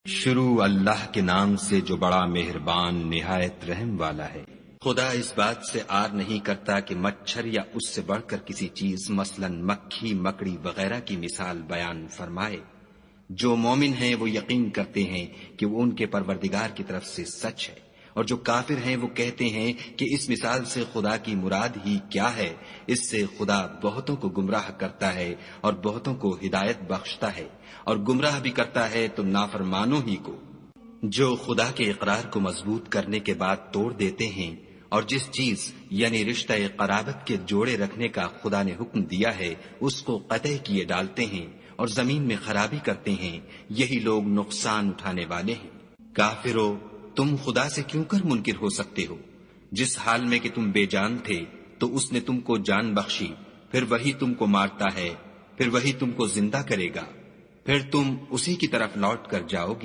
شروع اللہ کے نام سے جو بڑا مہربان نہایت رحم والا ہے۔ خدا اس بات سے آر نہیں کرتا کہ مچھر یا اس سے بڑھ کر کسی چیز مثلا مکھی مکڑی وغیرہ کی مثال بیان فرمائے۔ جو مومن ہیں وہ یقین کرتے ہیں کہ وہ ان کے پروردگار کی طرف سے سچ ہے، اور جو کافر ہیں وہ کہتے ہیں کہ اس مثال سے خدا کی مراد ہی کیا ہے۔ اس سے خدا بہتوں کو گمراہ کرتا ہے اور بہتوں کو ہدایت بخشتا ہے، اور گمراہ بھی کرتا ہے تو نافرمانوں ہی کو۔ جو خدا کے اقرار کو مضبوط کرنے کے بعد توڑ دیتے ہیں، اور جس چیز یعنی رشتہ قرابت کے جوڑے رکھنے کا خدا نے حکم دیا ہے اس کو قطع کیے ڈالتے ہیں اور زمین میں خرابی کرتے ہیں، یہی لوگ نقصان اٹھانے والے ہیں۔ کافرو، تم خدا سے کیوں کر منکر ہو سکتے ہو؟ جس حال میں کہ تم بے جان تھے تو اس نے تم کو جان بخشی، پھر وہی تم کو مارتا ہے، پھر وہی تم کو زندہ کرے گا، پھر تم اسی کی طرف لوٹ کر جاؤ گے۔